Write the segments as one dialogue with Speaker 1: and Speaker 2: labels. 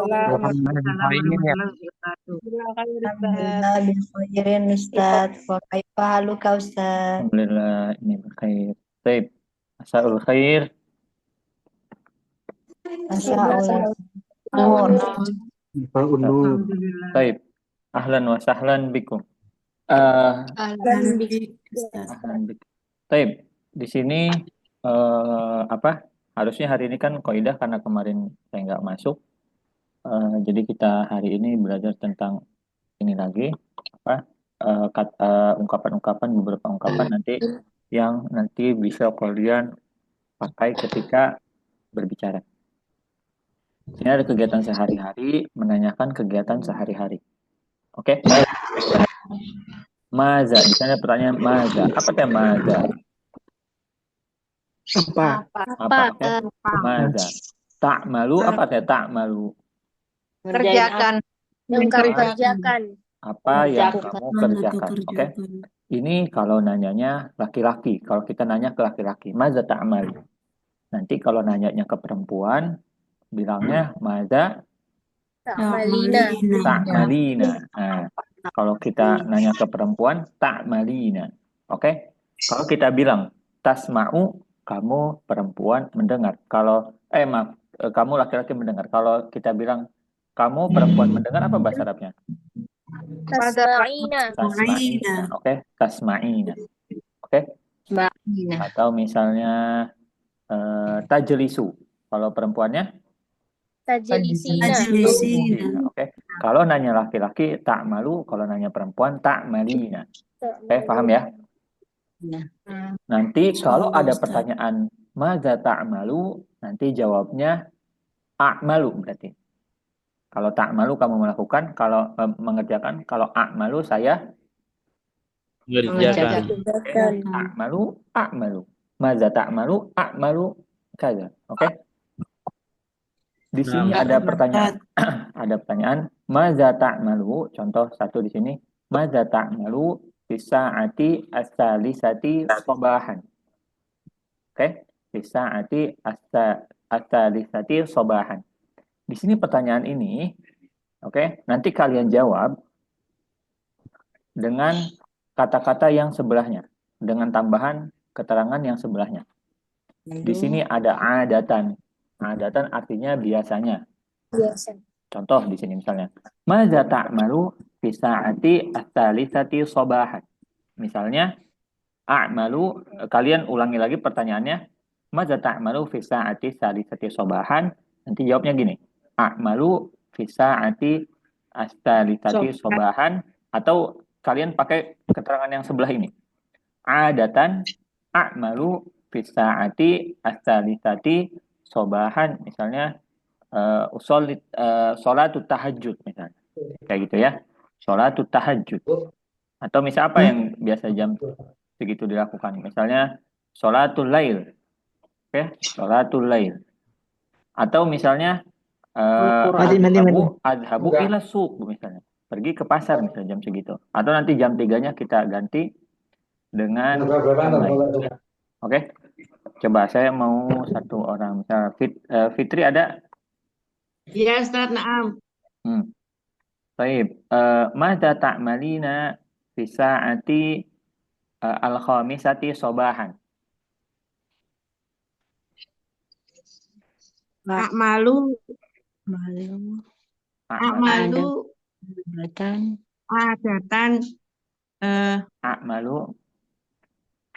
Speaker 1: Waalaikumsalam
Speaker 2: Ya.
Speaker 1: warahmatullahi wabarakatuh.
Speaker 3: Alhamdulillah bin khairin Ustaz. Wa kaifa haluka Ustaz?
Speaker 2: Alhamdulillah ini berkhair. Baik. Masaul khair.
Speaker 3: Masya Allah. Nur.
Speaker 1: Alhamdulillah.
Speaker 2: Baik. Ahlan wa sahlan bikum. Eh, ahlan bikum. Baik. Di sini apa? Harusnya hari ini kan kaidah karena kemarin saya nggak masuk. Jadi kita hari ini belajar tentang ini lagi apa? Ungkapan-ungkapan beberapa ungkapan nanti yang nanti bisa kalian pakai ketika berbicara. Ini ada kegiatan sehari-hari, menanyakan kegiatan sehari-hari. Oke? Maza, di sana pertanyaan maza. Apa teh maza? Apa teh? Maza. Tak malu, apa teh tak malu?
Speaker 4: Kerjakan.
Speaker 3: Yang
Speaker 2: kamu
Speaker 4: kerjakan.
Speaker 2: Apa yang kamu kerjakan? Oke? Ini kalau nanyanya laki-laki. Kalau kita nanya ke laki-laki, maza tak malu. Nanti kalau nanyanya ke perempuan, bilangnya maza
Speaker 4: Malina.
Speaker 2: tak malina. Nah, kalau kita nanya ke perempuan, tak malina. Oke? Kalau kita bilang tasma'u, kamu perempuan mendengar. Kalau maaf, kamu laki-laki mendengar. Kalau kita bilang kamu perempuan mendengar, apa bahasa Arabnya?
Speaker 4: Tasma'ina.
Speaker 2: Tasma'ina. Oke? Tasma'ina. Oke? Atau misalnya tajlisu. Kalau perempuannya
Speaker 4: Tajlisina.
Speaker 2: Oke. Kalau nanya laki-laki tak malu, kalau nanya perempuan tak malina. Oke, paham ya? Nanti kalau ada pertanyaan maza tak malu, nanti jawabnya a'malu berarti. Kalau tak malu kamu melakukan, kalau mengerjakan, kalau a'malu saya
Speaker 5: Mengerjakan.
Speaker 2: a'malu, a'malu. Maza tak malu, a'malu kaza. Oke? Di sini
Speaker 5: Nah,
Speaker 2: ada pertanyaan. Ada pertanyaan, maza ta'malu? Contoh satu di sini. Maza ta'malu bisa'ati as-salisati sobahan. Oke? Bisa'ati as-salisati sobahan. Di sini pertanyaan ini, oke, nanti kalian jawab dengan kata-kata yang sebelahnya. Dengan tambahan keterangan yang sebelahnya. Di sini ada adatan. Adatan artinya biasanya.
Speaker 4: Biasa.
Speaker 2: Contoh di sini misalnya, maza ta'malu fi sa'ati ats-tsalitsati shabahan. Misalnya, a'malu, kalian ulangi lagi pertanyaannya, maza ta'malu fi sa'ati ats-tsalitsati shabahan. Nanti jawabnya gini, a'malu fi sa'ati ats-tsalitsati shabahan, atau kalian pakai keterangan yang sebelah ini. Adatan a'malu fi sa'ati ats-tsalitsati shabahan, misalnya sholatut tahajud misalnya. Kayak gitu ya. Sholatut tahajud. Atau misal apa yang biasa jam segitu dilakukan? Misalnya sholatul lail. Oke, sholatul lail. Atau misalnya adhabu ila suq misalnya. Pergi ke pasar misalnya jam segitu. Atau nanti jam 3-nya kita ganti dengan yang lain. Oke. Coba saya mau satu orang. Misalnya Fitri ada?
Speaker 1: Ya Ustaz, na'am.
Speaker 2: Baik, mada ta'malina fi sa'ati al-khamisati sobahan.
Speaker 1: A'malu, a'malu, adatan,
Speaker 2: A'malu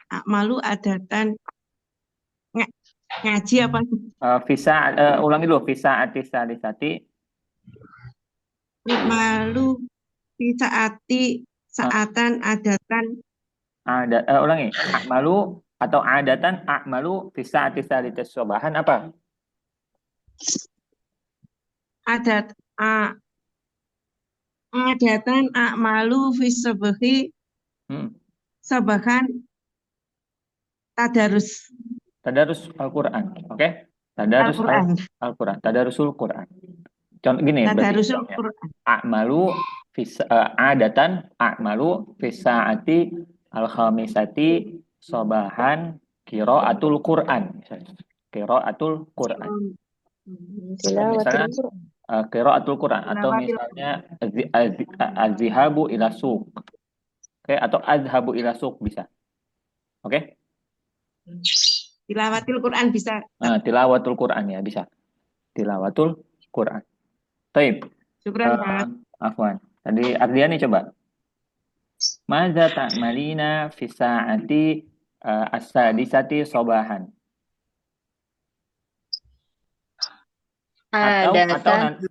Speaker 1: a'malu adatan, ngaji apa?
Speaker 2: ulangi dulu fi sa'ati salisati
Speaker 1: A'malu, saatan, adatan,
Speaker 2: ulangi. A'malu atau adatan a'malu fi sa'ati salisati sobahan apa?
Speaker 1: adat, adatan, a'malu, fi subhi, sabahan, tadarus.
Speaker 2: Tadarus Al-Qur'an, oke? Tadarus Al-Qur'an, tadarusul Qur'an. Contoh gini,
Speaker 1: Tadarusul Qur'an.
Speaker 2: a'malu adatan a'malu fi sa'ati al-khamisati sobahan qiraatul Qur'an misalnya. Qiraatul Qur'an. Misalnya qiraatul Quran atau
Speaker 1: Tilawatil
Speaker 2: misalnya azhabu ila suq. Oke, atau azhabu ila suq bisa. Oke?
Speaker 1: Tilawatil Quran bisa.
Speaker 2: Tilawatul Quran ya bisa. Tilawatul Quran. Taib.
Speaker 1: Syukran, Pak.
Speaker 2: Afwan. Tadi Ardiani coba. Maza ta'malina fi sa'ati as-sadisati sobahan.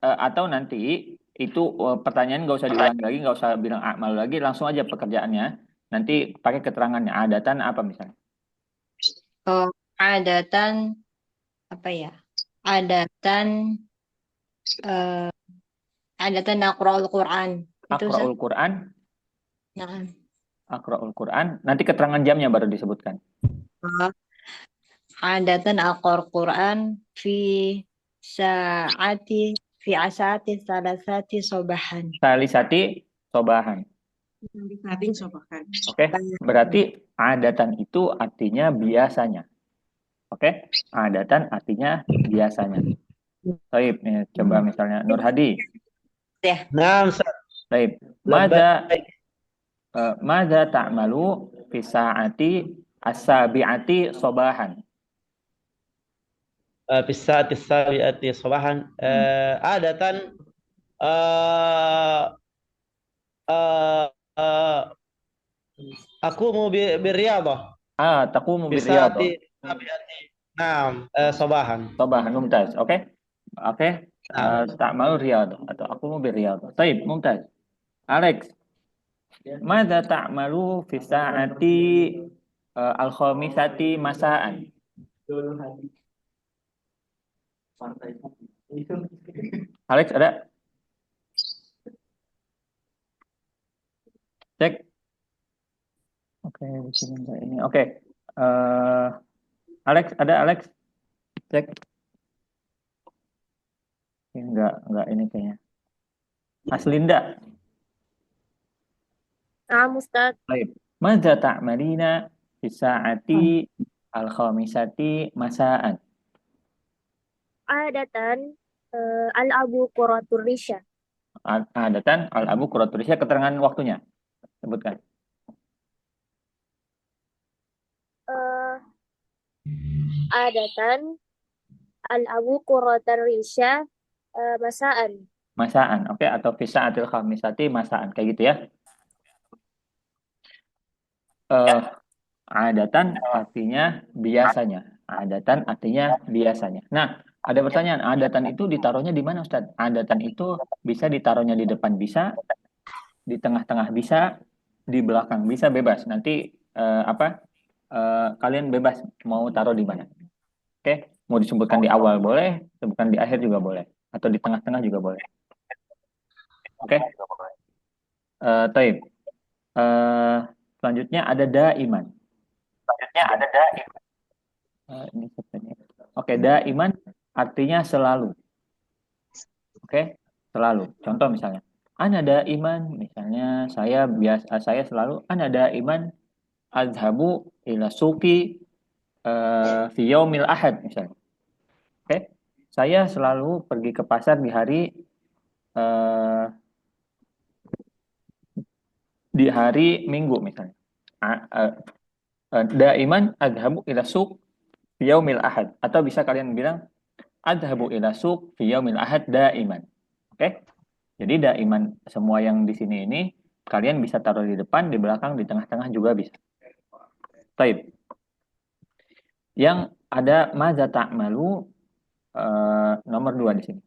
Speaker 2: Atau nanti itu pertanyaan nggak usah diulang lagi, nggak usah bilang amal lagi, langsung aja pekerjaannya. Nanti pakai keterangannya. Adatan apa misalnya?
Speaker 3: Oh, adatan apa ya? Adatan eh adatan naqra'ul Quran. Itu Ustaz.
Speaker 2: Aqra'ul Quran.
Speaker 3: Nah,
Speaker 2: Aqra'ul Quran. Nanti keterangan jamnya baru disebutkan.
Speaker 3: adatan aqra'ul Quran fi sa'ati fi asati salasati sobahan.
Speaker 2: Salisati sobahan.
Speaker 1: Sating sobakan.
Speaker 2: Oke, berarti adatan itu artinya biasanya. Oke, adatan artinya biasanya. Baik, coba misalnya Nur Hadi.
Speaker 5: Naam, Ustaz.
Speaker 2: Baik,
Speaker 5: Labbaik.
Speaker 2: Maza ta'malu fi sa'ati as-sabi'ati sobahan.
Speaker 5: Fi saati sabi'ati sabahan. Adatan eh, eh, aku mau birriyadhah.
Speaker 2: Taqumu
Speaker 5: Fi
Speaker 2: birriyadhah.
Speaker 5: saati sabi'ati. Naam, sabahan.
Speaker 2: Sobahan, mumtaz. Oke. Oke.
Speaker 5: Naam.
Speaker 2: Ta'malu riyadhah atau aku mau birriyadhah. Baik, mumtaz. Alex, Mada ta'malu fi sa'ati al-khamisati masaan. Alex ada? Cek. Oke, di sini enggak ini. Oke. Alex ada Alex? Cek. Enggak ini kayaknya. Aslinda.
Speaker 4: Ustaz.
Speaker 2: Baik. Mada ta'malina fi sa'ati al-khamisati masaan.
Speaker 4: Adatan al-abu quratul risya.
Speaker 2: Adatan al-abu quratulisya keterangan waktunya. Sebutkan.
Speaker 4: Adatan al-abu quratul risya masaan.
Speaker 2: Masaan, oke, atau fi sa'atil khamisati masaan kayak gitu ya. Adatan artinya biasanya. Adatan artinya biasanya. Nah, ada pertanyaan, adatan itu ditaruhnya di mana, Ustaz? Adatan itu bisa ditaruhnya di depan bisa, di tengah-tengah bisa, di belakang bisa, bebas. Nanti kalian bebas mau taruh di mana. Oke, mau disebutkan di awal boleh, disebutkan di akhir juga boleh, atau di tengah-tengah juga boleh. Oke. Taib. Selanjutnya ada daiman. Ini sebenarnya. Oke, daiman artinya selalu. Oke, selalu. Contoh misalnya, ana daiman, misalnya saya selalu ana daiman azhabu ila suqi fi yaumil ahad misalnya. Oke. Saya selalu pergi ke pasar di hari Minggu misalnya. Daiman adhabu ila suq fi yaumil ahad, atau bisa kalian bilang adhabu ila suq fi yaumil ahad daiman. Oke? Jadi daiman semua yang di sini ini kalian bisa taruh di depan, di belakang, di tengah-tengah juga bisa. Taib. Yang ada maza ta'malu nomor 2 di sini.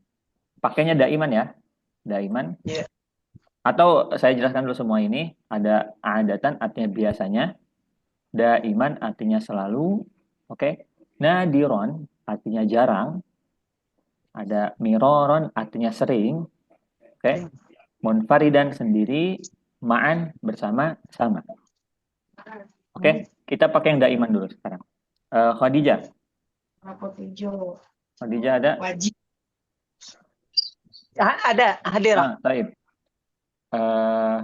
Speaker 2: Pakainya daiman ya. Daiman.
Speaker 5: Yeah.
Speaker 2: Atau saya jelaskan dulu semua ini. Ada adatan artinya biasanya. Daiman artinya selalu. Oke. Nadiron artinya jarang. Ada miroron artinya sering. Oke. Munfaridan sendiri. Ma'an bersama-sama. Oke. Kita pakai yang daiman dulu sekarang. Khadijah. Khadijah ada?
Speaker 6: Wajib. Ada, hadir.
Speaker 2: Taib.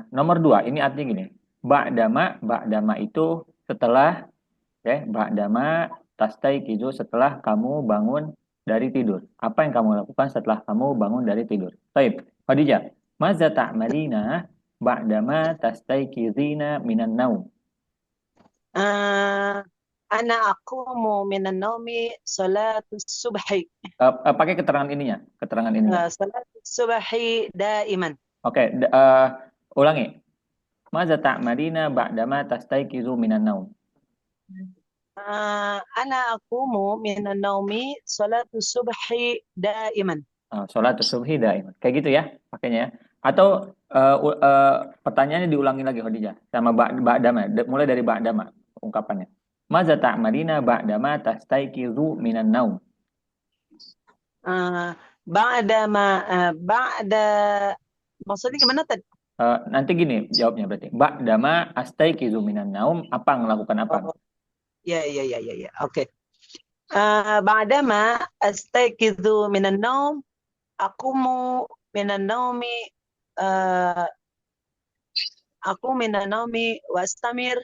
Speaker 2: Nomor 2, ini artinya gini. Ba'dama itu setelah, ba'dama tastaiqizu, setelah kamu bangun dari tidur. Apa yang kamu lakukan setelah kamu bangun dari tidur? Baik, Khadijah. Maza ta'malina ba'dama tastayqizina minan naum.
Speaker 6: Ana aqumu minan naumi salatus subhi.
Speaker 2: Pakai keterangan ininya,
Speaker 6: Salatus subhi daiman.
Speaker 2: Oke, ulangi. Maza ta'malina ba'dama tastayqizu minan naum.
Speaker 6: Ana aqumu minan naumi salatus subhi daiman.
Speaker 2: Sholatus subhi daiman. Kayak gitu ya, pakainya ya. Atau pertanyaannya diulangi lagi Khadijah sama ba'dama, mulai dari ba'dama ungkapannya. Maza ta'malina ba'dama tastayqizu minan naum.
Speaker 6: Ba'da maksudnya gimana tadi?
Speaker 2: Nanti gini jawabnya berarti. Ba'dama astayqizu minan naum, apa melakukan apa?
Speaker 6: Ya. Oke. Ba'dama astayqizu minan naum, aqumu minan naumi wastamir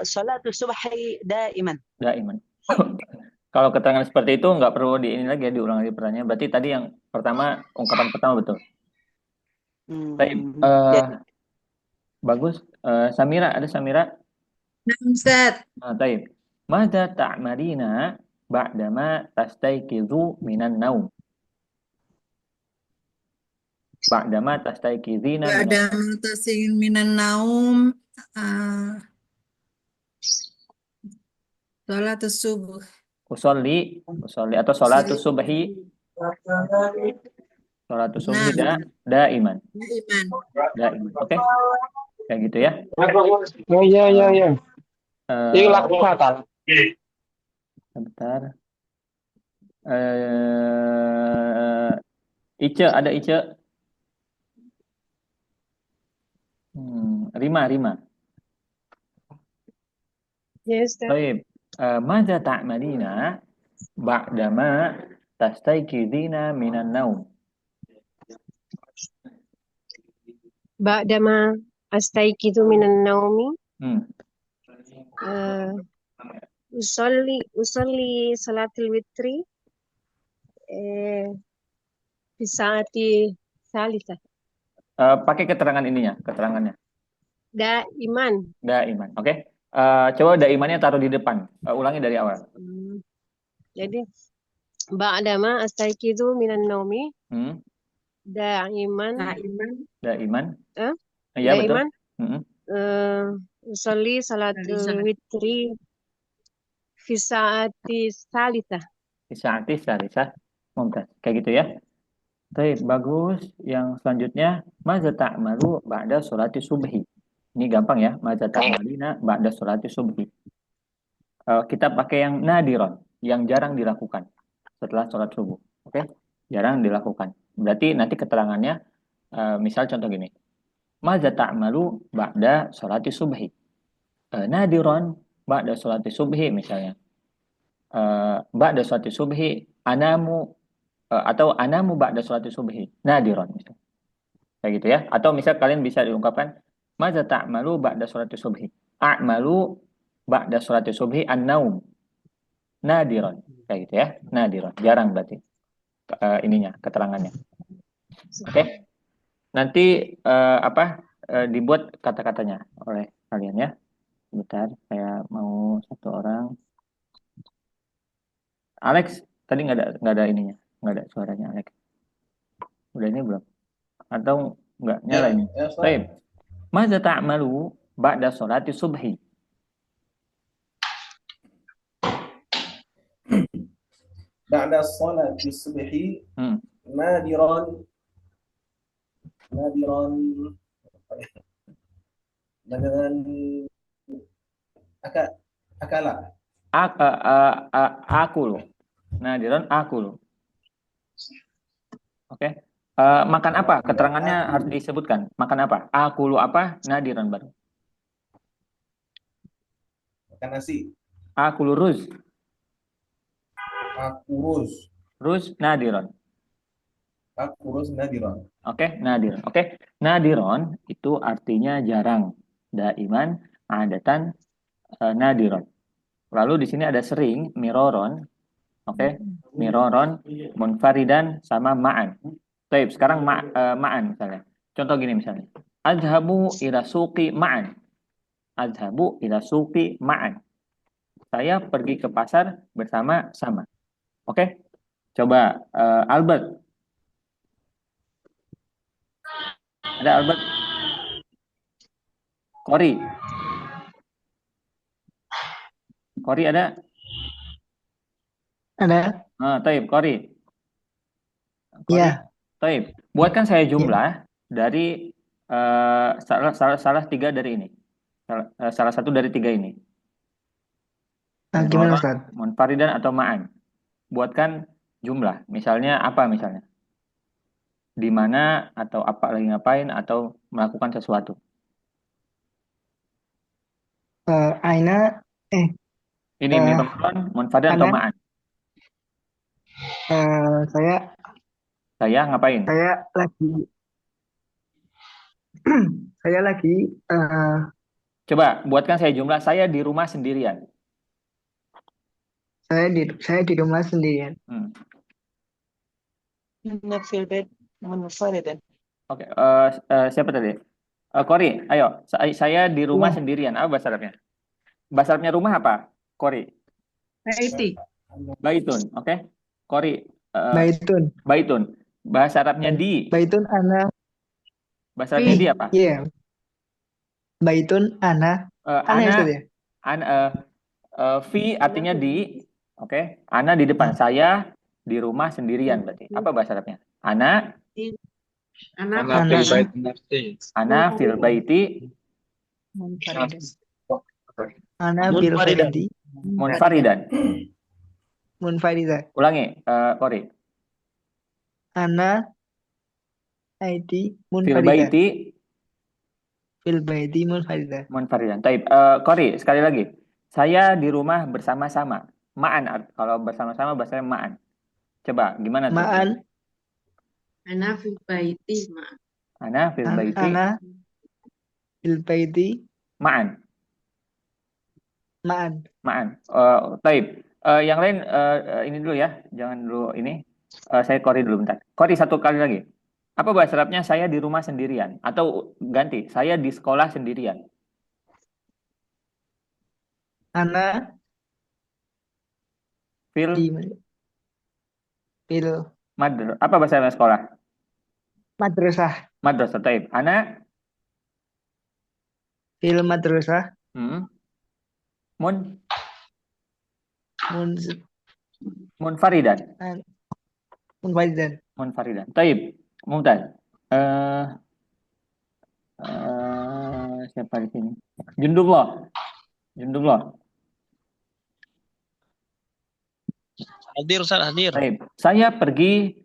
Speaker 6: salatus subhi daiman.
Speaker 2: Daiman. Kalau keterangan seperti itu nggak perlu ini lagi ya, diulang lagi pertanyaan. Berarti tadi yang pertama, ungkapan pertama betul. Baik, bagus. Samira, ada Samira?
Speaker 1: Nah, Ustaz.
Speaker 2: Baik. Mada ta'malina ba'dama tastayqizu minan naum. Ba'dama tastayqizina minan
Speaker 1: Ada mutasin minan naum. Sholatus subuh.
Speaker 2: usolli atau sholatus subhi. Sholatus subhi daiman. Daiman. Oke. Kayak gitu ya.
Speaker 5: Ya.
Speaker 2: Sebentar. Ice, ada Ice? Rima.
Speaker 4: Yes, Ustaz.
Speaker 2: Baik. Mada ta'malina ba'dama tastayqizina minan naum.
Speaker 4: Ba'dama astayqizu minan naumi usolli salatul witri fi saati salisa.
Speaker 2: Pakai keterangan ininya, keterangannya.
Speaker 4: Daiman.
Speaker 2: Oke. Coba daimannya taruh di depan. Ulangi dari awal.
Speaker 4: Jadi ba'dama astayqizu minan naumi daiman.
Speaker 2: Iya, betul.
Speaker 4: Usolli salatul witri fi saati salisa.
Speaker 2: Mumtaz. Kayak gitu ya. Baik, bagus. Yang selanjutnya, maza ta'malu ba'da sholati subhi. Ini gampang ya, maza ta'malina ba'da sholati subhi. Kita pakai yang nadiron, yang jarang dilakukan setelah sholat subuh. Oke? Jarang dilakukan. Berarti nanti keterangannya, misal contoh gini. Maza ta'malu ba'da sholati subhi. Nadiron ba'da sholati subhi misalnya. Ba'da sholati subhi anamu atau anamu ba'da sholati subhi nadiron misalnya. Kayak gitu ya. Atau misal kalian bisa diungkapkan maza ta'malu ba'da sholati subhi. A'malu ba'da sholati subhi an-naum. Nadiron. Kayak gitu ya. Nadiron. Jarang berarti. Ininya, keterangannya. Oke. Nanti dibuat kata-katanya oleh kalian ya. Bentar, saya mau satu orang. Alex, tadi nggak ada ininya, nggak ada suaranya Alex. Udah ini belum? Atau nggak nyala ini? Baik. Maza ta'malu ba'da sholati subhi.
Speaker 7: Ba'da sholati subhi nadiran akala.
Speaker 2: Akulu. Nadiran akulu. Oke. Makan apa? Keterangannya harus disebutkan. Makan apa? Akulu apa? Nadiran baru.
Speaker 7: Makan nasi.
Speaker 2: Akulu ruz. Ruz nadiran.
Speaker 7: Akurus nadiran.
Speaker 2: Oke, nadiran. Oke, nadiran itu artinya jarang. Daiman, adatan, nadiran. Lalu di sini ada sering, miroron. Oke, miroron, munfaridan, sama ma'an. Baik, sekarang ma'an misalnya. Contoh gini misalnya. Adhabu ila suqi ma'an. Adhabu ila suqi ma'an. Saya pergi ke pasar bersama-sama. Oke? Coba Albert. Ada Albert? Kori. Kori ada?
Speaker 8: Ada?
Speaker 2: Taib, Kori.
Speaker 8: Iya.
Speaker 2: Taib. Buatkan saya jumlah dari salah tiga dari ini. Salah satu dari tiga ini.
Speaker 8: Gimana Ustaz?
Speaker 2: Munfaridan atau ma'an. Buatkan jumlah. Misalnya apa misalnya? Di mana atau apa lagi ngapain atau melakukan sesuatu.
Speaker 8: Aina
Speaker 2: Ini miroron, munfaridan atau ma'an.
Speaker 8: Saya
Speaker 2: ngapain?
Speaker 8: Saya lagi
Speaker 2: Coba buatkan saya jumlah. Saya di rumah sendirian.
Speaker 8: saya di rumah sendirian.
Speaker 6: أنا في البيت منفردا.
Speaker 2: Oke, siapa tadi? Kori, ayo. Saya di rumah sendirian. Apa bahasa Arabnya? Bahasa Arabnya rumah apa? Kori. Baitun, oke? Kori. Baitun. Bahasa Arabnya di.
Speaker 8: Baitun ana.
Speaker 2: Bahasa Arabnya di apa?
Speaker 8: Iya. Baitun ana.
Speaker 2: Fi artinya di. Oke. Ana di depan. Saya di rumah sendirian berarti. Apa bahasa Arabnya? Ana fil baiti.
Speaker 8: Ana fil baiti. Munfaridan.
Speaker 2: Ulangi, Kori.
Speaker 8: Ana aidi
Speaker 2: Fil baiti.
Speaker 8: Fil baiti munfaridan.
Speaker 2: Taib. Kori, sekali lagi. Saya di rumah bersama-sama. Ma'an. Kalau bersama-sama bahasanya ma'an. Coba, gimana tuh?
Speaker 8: Ma'an.
Speaker 1: Ana fil baiti ma'an.
Speaker 2: Ana fil baiti.
Speaker 8: Ana fil baiti.
Speaker 2: Ma'an. Taib. Yang lain ini dulu ya. Jangan dulu ini. Saya Kori dulu bentar. Kori satu kali lagi. Apa bahasa Arabnya saya di rumah sendirian? Atau ganti, saya di sekolah sendirian.
Speaker 8: Ana
Speaker 2: Fil
Speaker 8: madrasah.
Speaker 2: Apa bahasa Arabnya sekolah?
Speaker 8: Madrasah.
Speaker 2: Taib. Ana
Speaker 8: fil madrasah.
Speaker 2: Munfaridan. Taib. Mumtaz. Siapa di sini? Jundullah.
Speaker 9: Hadir Ustaz, hadir.
Speaker 2: Taib. Saya pergi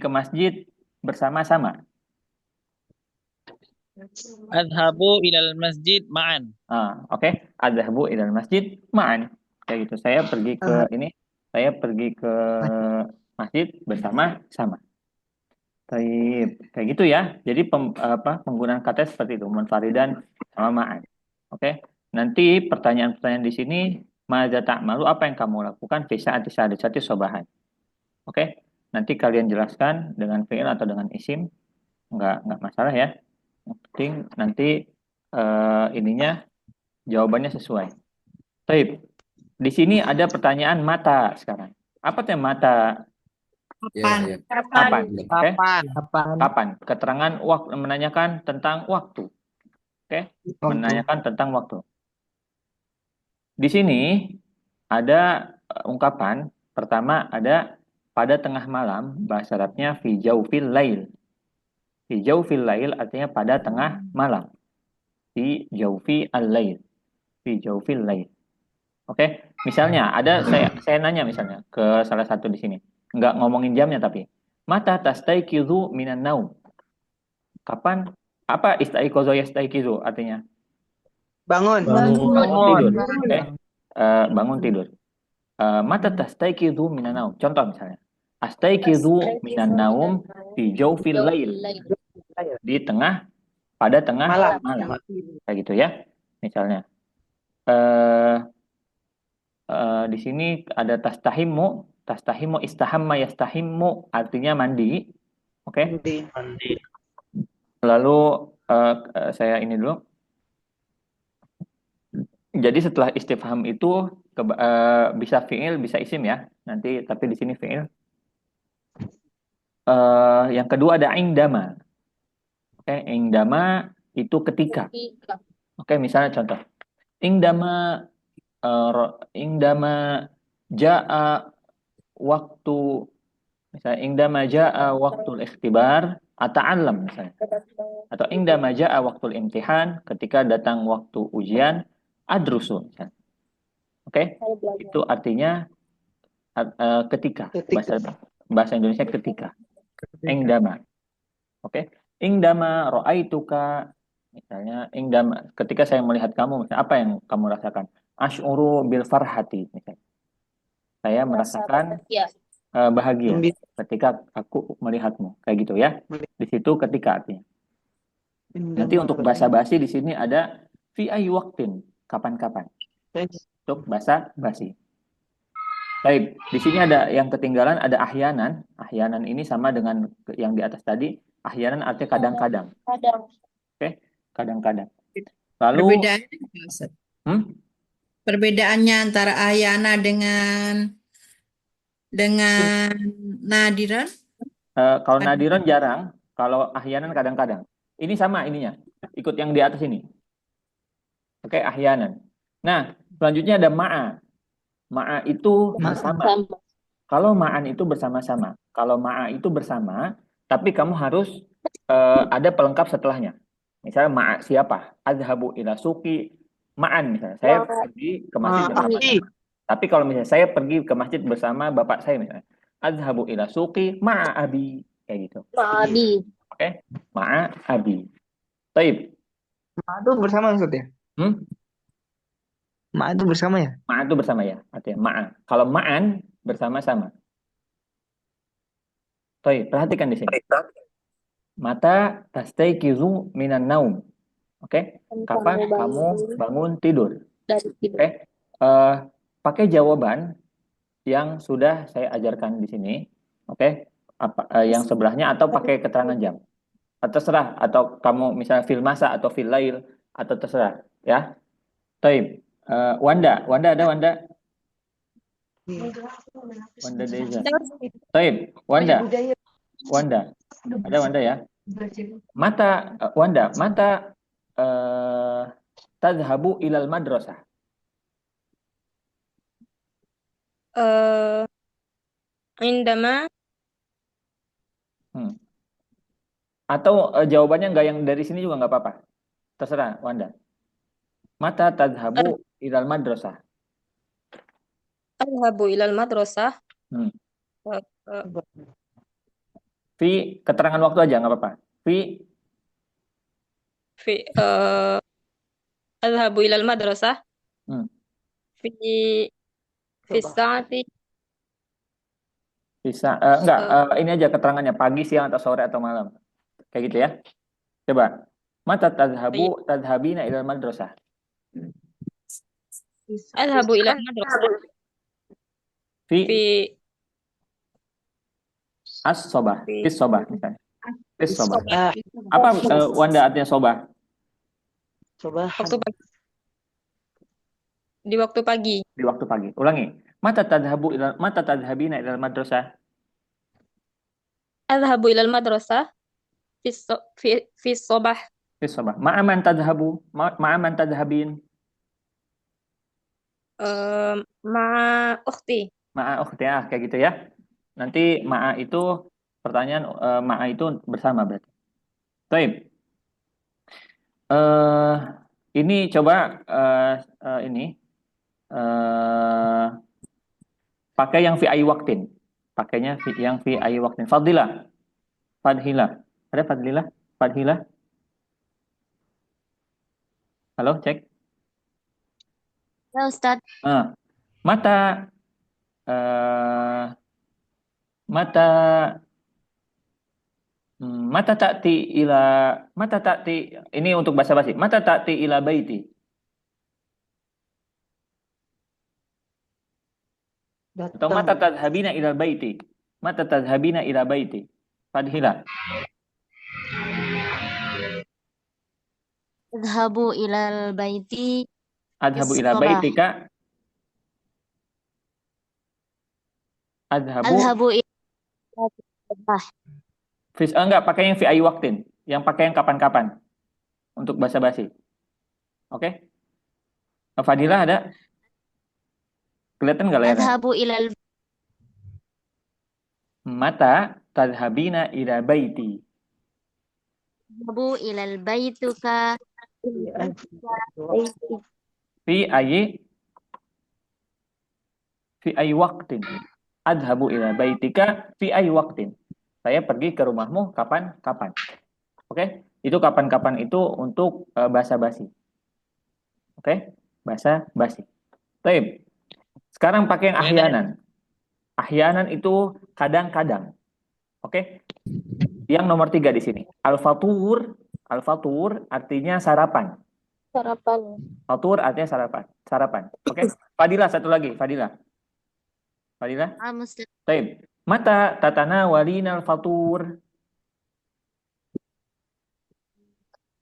Speaker 2: ke masjid bersama-sama.
Speaker 9: Adhabu ilal masjid ma'an.
Speaker 2: Oke. Adhabu ilal masjid ma'an. Kayak gitu. Saya pergi ke masjid bersama-sama. Kayak gitu ya. Jadi penggunaan kata seperti itu, munfaridan sama ma'an. Oke. Nanti pertanyaan-pertanyaan di sini, madza ta'malu, apa yang kamu lakukan fi sa'ati sadisati sobahan. Oke. Nanti kalian jelaskan dengan fi'il atau dengan isim. Enggak masalah ya. Yang penting nanti ininya jawabannya sesuai. Baik. Di sini ada pertanyaan mata sekarang. Apa tuh mata?
Speaker 1: Kapan?
Speaker 2: Kapan? Keterangan waktu, menanyakan tentang waktu. Oke? Menanyakan tentang waktu. Di sini ada ungkapan pertama ada pada tengah malam, bahasa Arabnya fi jaufil lail. Fi jaufil lail artinya pada tengah malam. Fi jaufi al-lail. Fi jaufil lail. Oke? Misalnya ada saya nanya misalnya ke salah satu di sini. Enggak ngomongin jamnya tapi. Mata tastaiqizu minan naum. Kapan? Apa istaiqaza yastaiqizu artinya?
Speaker 8: Bangun.
Speaker 2: Tidur. Okay. Bangun tidur. Mata tastaiqizu minan naum. Contoh misalnya. Astaiqizu minan naum fi jawfil lail. Pada tengah malam. Kayak gitu ya. Misalnya. di sini ada tastahimu istahamma yastahimu artinya mandi. Oke.
Speaker 8: Mandi.
Speaker 2: Lalu saya ini dulu. Jadi setelah istifham itu bisa fi'il, bisa isim ya. Nanti tapi di sini fi'il. Yang kedua ada indama. Oke, indama itu ketika. Oke, misalnya contoh. Indama ja'a waktu, misalnya indama ja'a waktul ikhtibar ata'allam misalnya. Atau indama ja'a waktul imtihan, ketika datang waktu ujian adrusu misalnya. Oke, itu artinya ketika. Bahasa Indonesia ketika. Indama. Oke. Indama ra'aituka, misalnya indama ketika saya melihat kamu, misalnya apa yang kamu rasakan? Asy'uru bil farhati, misalnya. Saya merasakan bahagia ketika aku melihatmu, kayak gitu ya. Di situ ketika artinya. Nanti untuk bahasa basi di sini ada fi ayyi waqtin, kapan-kapan. Untuk bahasa basi. Baik, di sini ada yang ketinggalan, ada ahyanan. Ahyanan ini sama dengan yang di atas tadi. Ahyanan artinya kadang-kadang. Oke, kadang-kadang. Lalu
Speaker 1: Perbedaannya antara ahyana dengan nadiran?
Speaker 2: Kalau nadiran jarang, kalau ahyanan kadang-kadang. Ini sama ininya. Ikut yang di atas ini. Oke, ahyanan. Nah, selanjutnya ada ma'a. Ma'a itu bersama. Kalau ma'an itu bersama-sama. Kalau ma'a itu bersama, tapi kamu harus ada pelengkap setelahnya. Misalnya ma'a siapa? Adhabu ila suqi ma'an misalnya. Saya pergi ke masjid bersama-sama. Tapi kalau misalnya saya pergi ke masjid bersama bapak saya misalnya. Adhabu ila suqi ma'a abi. Kayak gitu.
Speaker 3: Abi.
Speaker 2: Oke. Ma'a abi. Taib.
Speaker 8: Ma'a itu bersama maksudnya? Ma'a itu bersama ya?
Speaker 2: Ma'a itu bersama ya. Artinya ma'a. Kalau ma'an bersama-sama. Taib. Perhatikan di sini. Mata tastaiqizu minan naum. Oke. Kapan kamu bangun tidur? Oke. Pakai jawaban yang sudah saya ajarkan di sini. Oke. Yang sebelahnya atau pakai keterangan jam. Terserah, atau kamu misalnya fil masa atau fil lail atau terserah ya. Taib. Wanda ada Wanda? Wanda Deza. Taib. Wanda. Ada Wanda ya? Mata tadhabu ilal madrasah.
Speaker 10: Indama.
Speaker 2: Atau jawabannya nggak yang dari sini juga nggak apa-apa. Terserah Wanda. Mata tadhabu ilal madrasah.
Speaker 10: Adhabu ilal madrasah.
Speaker 2: Fi keterangan waktu aja nggak apa-apa. Fi
Speaker 10: adhabu ilal madrasah. Fi saati.
Speaker 2: Bisa enggak ini aja keterangannya pagi, siang atau sore atau malam. Kayak gitu ya. Coba. Mata tadhabina ilal madrasah.
Speaker 10: Adhabu ilal madrasah.
Speaker 2: Fi as-sobah. Fis sobah misalnya. Fis sobah. Apa Wanda artinya sobah?
Speaker 10: Waktu pagi. Di waktu pagi.
Speaker 2: Di waktu pagi. Ulangi. Mata tadhabina ilal madrasah.
Speaker 10: Adhabu ilal madrasah. Fi sobah.
Speaker 2: Fis sobah. Ma'aman tadhabu. Ma'aman tadhabin.
Speaker 10: Ma'a ukhti.
Speaker 2: Ma'a ukhti ya, kayak gitu ya. Nanti ma'a itu pertanyaan ma'a itu bersama berarti. Baik. Ini coba ini pakai yang fi ayi waktin. Pakainya yang fi ayi waktin. Fadilah. Ada Fadilah? Halo, cek.
Speaker 3: Ya, Ustaz.
Speaker 2: Mata ta'ti ini untuk bahasa basi. Mata ta'ti ila baiti. Atau mata tadhabina ilal baiti. Mata tadhabina ila baiti. Fadhila.
Speaker 11: Adhabu ilal baiti
Speaker 2: Adhabu ila
Speaker 11: bis-sabah.
Speaker 2: baitika. Adhabu.
Speaker 11: Adhabu ilal sabah.
Speaker 2: Enggak, pakai yang fi ayi waktin. Yang pakai yang kapan-kapan. Untuk basa-basi. Oke? Fadilah ada? Kelihatan nggak layarnya?
Speaker 11: Adhabu ilal
Speaker 2: Mata tadhabina ila baiti.
Speaker 11: Adhabu ilal baituka
Speaker 2: Fi ayi waktin. Adhabu ila baitika fi ayi waktin. Saya pergi ke rumahmu kapan-kapan. Oke? Itu kapan-kapan itu untuk basa-basi. Oke? Basa-basi. Baik. Sekarang pakai yang ahyanan. Ahyanan itu kadang-kadang. Oke? Yang nomor 3 di sini. Al-fatur artinya sarapan.
Speaker 10: Sarapan.
Speaker 2: Fatur artinya sarapan. Oke? Fadilah satu lagi, Fadilah. Baik. Mata tatanawalina al-fatur.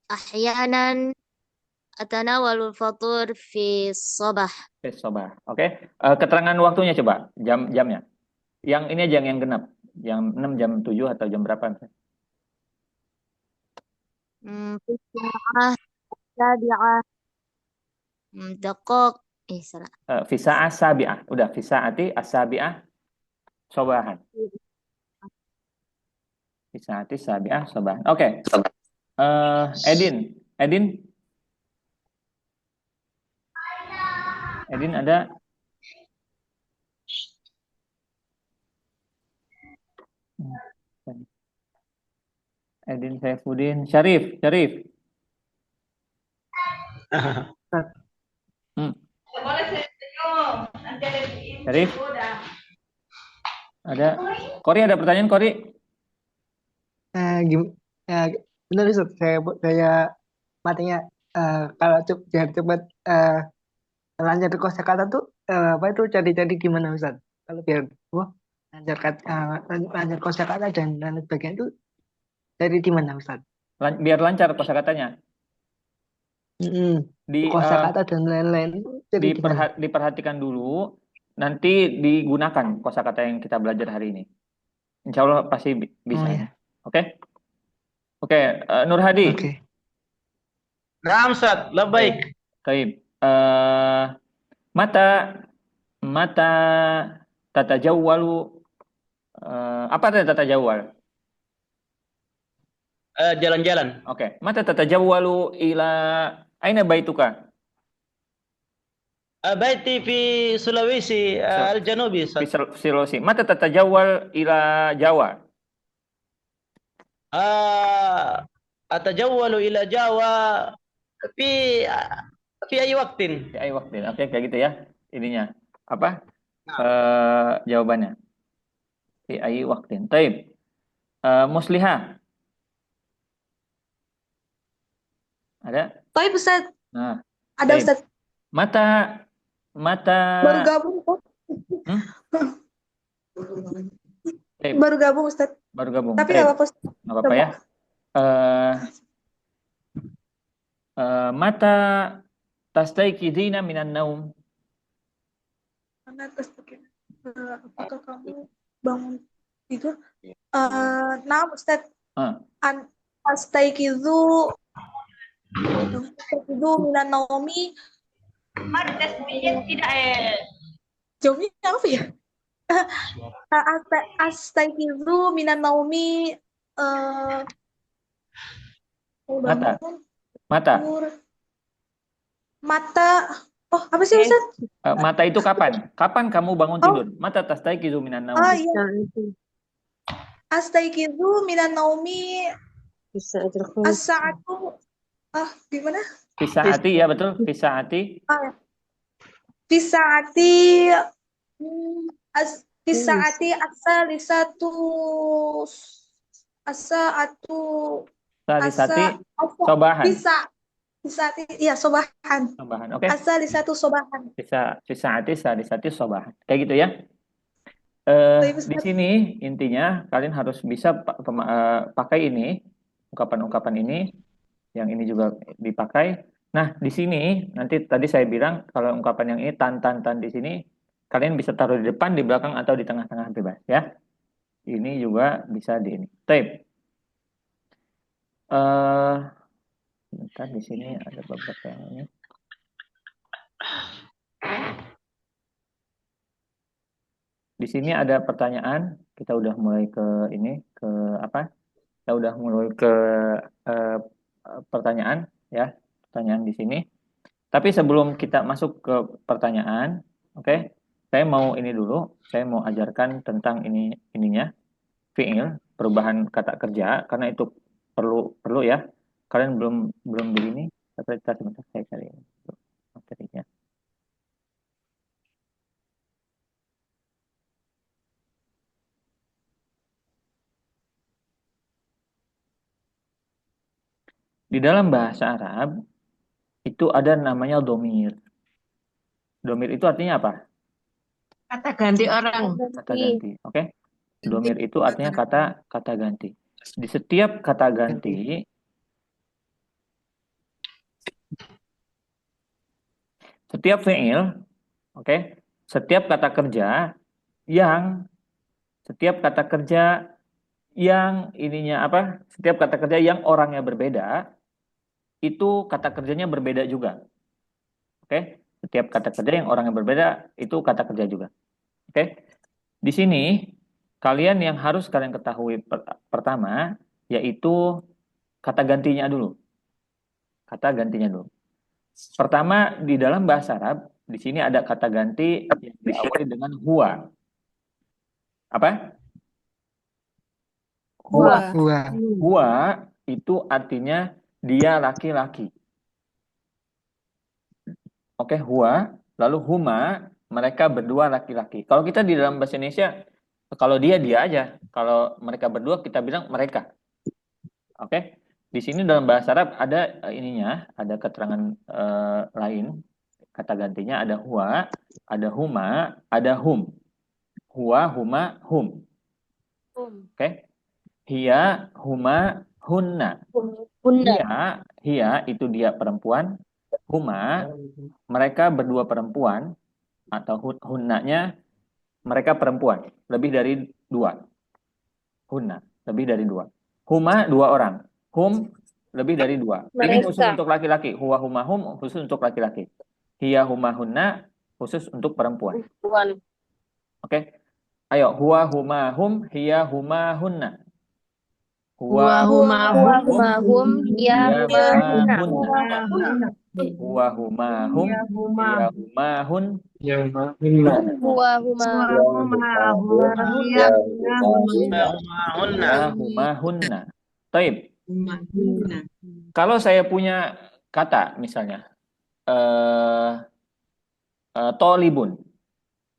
Speaker 11: ahyanan atanawalul fatur fi sabah.
Speaker 2: Oke. Keterangan waktunya coba, jamnya. Yang ini aja yang genap. Yang 6 jam 7 atau jam berapa?
Speaker 11: Fisa'ah sabi'ah dakok salah.
Speaker 2: Fisa'ah sabi'ah. Udah, fisa'ati as-sabi'ah sobahan. Fisa'ati sabi'ah sobahan. Oke. Edin ada? Edin Saifuddin, Syarif. Syarif. Ada. Kori ada pertanyaan, Kori?
Speaker 8: Benar Ustaz, saya matanya kalau cepat lancar kosakata tuh apa itu cari-cari gimana Ustaz? Kalau biar lancar kosakata dan lain sebagainya itu dari di mana Ustaz?
Speaker 2: Biar lancar kosakatanya. Di
Speaker 8: kosakata dan lain-lain
Speaker 2: diperhatikan dulu, nanti digunakan kosakata yang kita belajar hari ini. Insya Allah pasti bisa.
Speaker 8: Ya.
Speaker 2: Oke? Nur Hadi.
Speaker 9: Naam Ustaz, labbaik.
Speaker 2: Baik. Mata tatajawwalu. Apa artinya tatajawwal?
Speaker 9: Jalan-jalan.
Speaker 2: Oke. Mata tatajawwalu ila aina baituka?
Speaker 9: Baiti fi Sulawesi al-Janubi.
Speaker 2: Fi Sulawesi. Mata tatajawwal ila Jawa?
Speaker 9: Atajawwalu ila Jawa fi ayi waktin.
Speaker 2: Fi ayi waktin. Oke, kayak gitu ya. Ininya. Apa? Jawabannya. Fi ayi waktin. Taib. Musliha. Ada?
Speaker 12: Taib Ustaz.
Speaker 2: Nah.
Speaker 12: Ada
Speaker 2: taib.
Speaker 12: Ustaz.
Speaker 2: Mata
Speaker 12: baru gabung kok. Baru gabung Ustaz.
Speaker 2: Baru gabung.
Speaker 12: Tapi nggak apa-apa.
Speaker 2: Nggak apa-apa ya. Mata tastaikidina minan naum.
Speaker 12: Apakah kamu bangun tidur? Nah Ustaz. Astaikizu minan naumi. Jawabnya apa ya? Astaikizu minan naumi. Mata. Oh, apa sih Ustaz?
Speaker 2: Mata itu kapan? Kapan kamu bangun tidur? Mata tastaikizu minan naumi.
Speaker 12: Iya. Astaikizu minan naumi. As-sa'atu. Gimana?
Speaker 2: Fisaati, ya betul. Fisaati.
Speaker 12: Fisaati. Fisaati as-salisatu. As-sa'atu.
Speaker 2: Salisati sobahan.
Speaker 12: Fisaati, iya sobahan.
Speaker 2: Sobahan, oke.
Speaker 12: As-salisatu sobahan.
Speaker 2: Fisaati salisati sobahan. Kayak gitu ya. Di sini intinya kalian harus bisa pakai ini, ungkapan-ungkapan ini, yang ini juga dipakai. Nah, di sini nanti tadi saya bilang kalau ungkapan yang ini tan di sini kalian bisa taruh di depan, di belakang atau di tengah-tengah bebas ya. Ini juga bisa di ini. Tape. Bentar, di sini ada beberapa yang ini. Di sini ada pertanyaan. Kita udah mulai ke ini, ke apa? Kita udah mulai ke pertanyaan ya, pertanyaan di sini. Tapi sebelum kita masuk ke pertanyaan, oke, saya mau ini dulu. Saya mau ajarkan tentang ininya, fi'il, perubahan kata kerja, karena itu perlu ya. Kalian belum begini. Tapi sebentar saya cari materinya. Di dalam bahasa Arab itu ada namanya domir. Domir itu artinya apa?
Speaker 6: Kata ganti orang.
Speaker 2: Kata ganti, oke? Domir itu artinya kata ganti. Di setiap kata ganti, setiap fi'il, oke? Setiap kata kerja yang ininya apa? Setiap kata kerja yang orangnya berbeda, itu kata kerjanya berbeda juga. Oke? Setiap kata kerja yang orangnya berbeda, itu kata kerja juga. Oke? Di sini, kalian yang harus kalian ketahui pertama, yaitu kata gantinya dulu. Kata gantinya dulu. Pertama, di dalam bahasa Arab, di sini ada kata ganti yang diawali dengan huwa. Apa? Huwa itu artinya dia laki-laki. Oke, huwa, lalu huma, mereka berdua laki-laki. Kalau kita di dalam bahasa Indonesia, kalau dia aja. Kalau mereka berdua kita bilang mereka. Oke, di sini dalam bahasa Arab ada ininya, ada keterangan lain. Kata gantinya ada huwa, ada huma, ada hum. Huwa, huma, hum. Oke. Hiya, huma, hunna. Hiya itu dia perempuan. Huma, mereka berdua perempuan. Atau hunnanya, mereka perempuan. Lebih dari 2. Hunna, lebih dari 2. Huma, 2 orang. Hum, lebih dari 2. Ini khusus untuk laki-laki. Huwa, huma, hum, khusus untuk laki-laki. Hiya, huma, hunna, khusus untuk perempuan. Oke. Ayo, huwa, huma, hum, hiya, huma, hunna. Huwa huma hum hiya huma hunna. Huwa huma hum hiya huma hun.
Speaker 10: Huwa huma
Speaker 2: huma hunna. Taib. Kalau saya punya kata misalnya tolibun.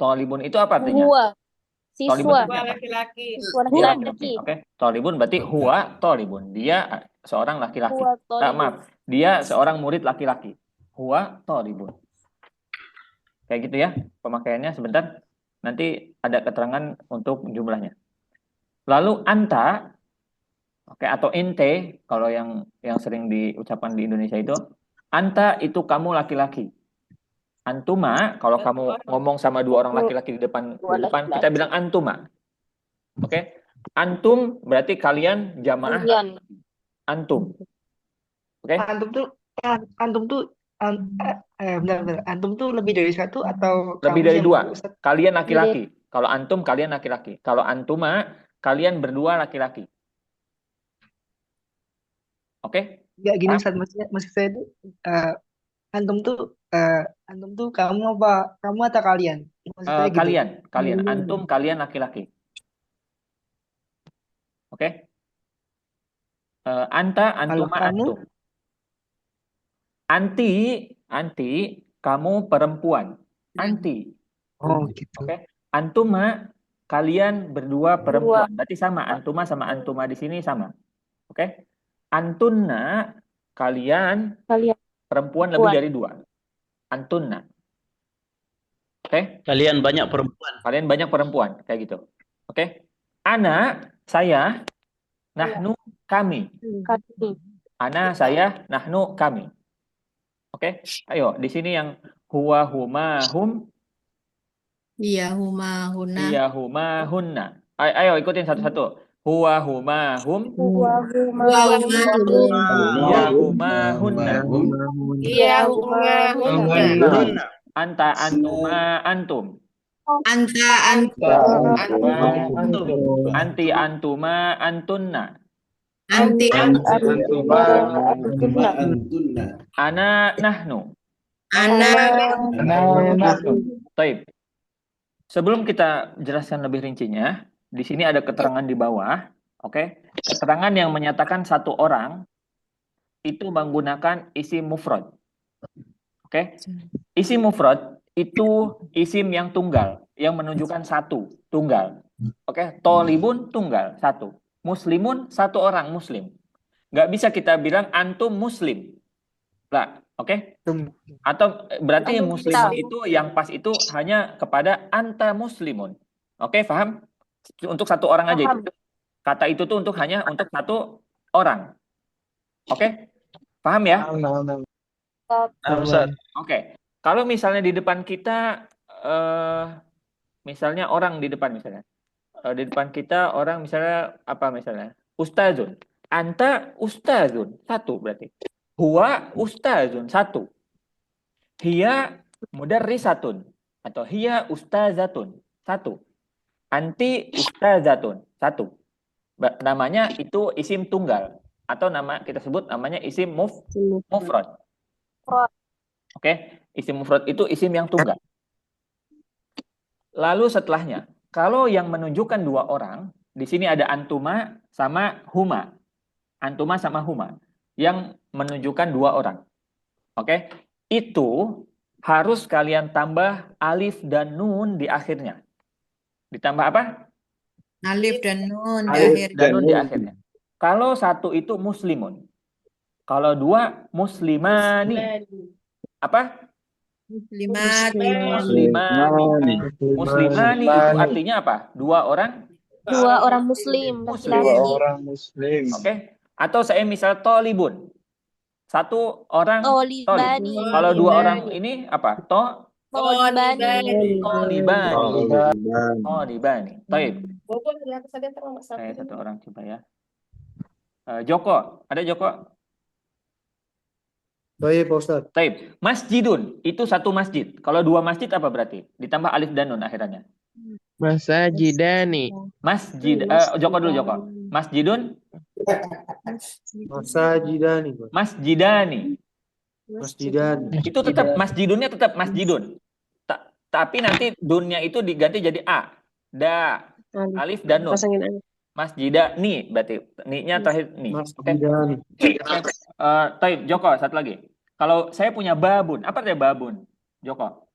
Speaker 2: Tolibun itu apa artinya?
Speaker 10: Siswa
Speaker 6: laki-laki.
Speaker 2: Oke, tolibun berarti huwa tolibun. Dia seorang laki-laki. Maaf, dia seorang murid laki-laki. Huwa tolibun. Kayak gitu ya pemakaiannya. Sebentar, nanti ada keterangan untuk jumlahnya. Lalu anta, oke, atau ente kalau yang sering diucapkan di Indonesia itu, anta itu kamu laki-laki. Antuma, kalau kamu ngomong sama 2 orang laki-laki di depan, kita bilang antuma. Oke? Antum berarti kalian jamaah antum. Oke?
Speaker 8: Antum tuh benar. Antum tuh lebih dari 1 atau
Speaker 2: lebih
Speaker 8: kamu
Speaker 2: dari
Speaker 8: yang
Speaker 2: 2. Kalian laki-laki. Kalau antum kalian laki-laki. Kalau antuma kalian berdua laki-laki. Oke?
Speaker 8: Enggak gini Ustaz, maksud saya itu antum tuh kamu apa? Kamu atau kalian? Maksud saya gitu.
Speaker 2: Kalian. Antum kalian laki-laki. Oke? Anta, antuma, antum. Anti, kamu perempuan. Anti.
Speaker 8: Oh, gitu.
Speaker 2: Oke? Antuma, kalian berdua perempuan. Berarti sama. Antuma sama antuma di sini sama. Oke? Antunna, kalian perempuan lebih dari 2. Antunna. Oke?
Speaker 9: Kalian banyak perempuan.
Speaker 2: Kalian banyak perempuan, kayak gitu. Oke? Ana, saya, nahnu, kami.
Speaker 10: Kami.
Speaker 2: Ana, saya, nahnu, kami. Oke? Ayo, di sini yang huwa, huma, hum,
Speaker 1: Iya, huma, huna.
Speaker 2: hiya, huma, hunna. Ayo, ikutin satu-satu. Huwa, huma, hum,
Speaker 10: Huwa
Speaker 1: Huwa, huma, hum.
Speaker 2: hiya, huma, hunna.
Speaker 10: Iya huma hunna.
Speaker 2: Anta, antuma, antum.
Speaker 1: Anta, anta.
Speaker 2: Anti, antuma, antunna.
Speaker 1: Anti,
Speaker 7: Antuma antunna.
Speaker 2: Ana, nahnu.
Speaker 1: anak.
Speaker 2: Taib. Sebelum kita jelaskan lebih rincinya, di sini ada keterangan di bawah. Oke, keterangan yang menyatakan satu orang itu menggunakan isim mufrad. Oke, isim mufrad itu isim yang tunggal, yang menunjukkan satu, tunggal. Oke, tolibun tunggal, satu. Muslimun satu orang muslim. Nggak bisa kita bilang antum muslim. Lah, oke? Atau berarti muslimun itu yang pas itu hanya kepada anta muslimun. Oke, paham? Untuk satu orang aja itu. Kata itu tuh hanya untuk satu orang. Oke? Paham ya? Oke. Kalau misalnya di depan kita misalnya orang di depan misalnya. Di depan kita orang misalnya apa misalnya? Ustazun. Anta ustazun. Satu berarti. Huwa ustazun. Satu. Hiya mudarrisatun. Atau hiya ustazatun. Satu. Anti ustazatun. Satu. Namanya itu isim tunggal. Atau nama kita sebut namanya isim mufrad. Oke. Isim mufrad itu isim yang tunggal. Lalu setelahnya. Kalau yang menunjukkan dua orang. Di sini ada antuma sama huma. Antuma sama huma. Yang menunjukkan dua orang. Oke. Itu harus kalian tambah alif dan nun di akhirnya. Ditambah apa?
Speaker 1: Alif dan nun di
Speaker 2: Alif
Speaker 1: akhirnya.
Speaker 2: dan nun di akhirnya. Kalau satu itu muslimun. Kalau dua muslimani. Apa? Muslimani. Muslimani itu artinya apa? Dua orang?
Speaker 10: Dua orang muslim.
Speaker 2: Laki-laki. Oke. Atau saya misal tolibun. Satu orang tolib. Kalau dua orang ini apa? Tolibani. Taib. Satu orang coba ya. Joko, ada Joko?
Speaker 5: Baik, Pak Ustaz.
Speaker 2: Taib. Masjidun itu satu masjid. Kalau dua masjid apa berarti? Ditambah alif dan nun akhirannya.
Speaker 13: Masajidani.
Speaker 2: Masjid. Joko dulu Joko. Masjidun.
Speaker 5: Masajidani.
Speaker 2: Masjidani.
Speaker 5: Masjidani.
Speaker 2: Itu tetap masjidunnya tetap masjidun. Tapi nanti dunnya itu diganti jadi a. Da. Alif dan nun. Masjidani berarti ni-nya terakhir ni.
Speaker 5: Masjidani.
Speaker 2: Taib Joko satu lagi. Kalau saya punya babun, apa artinya babun? Joko.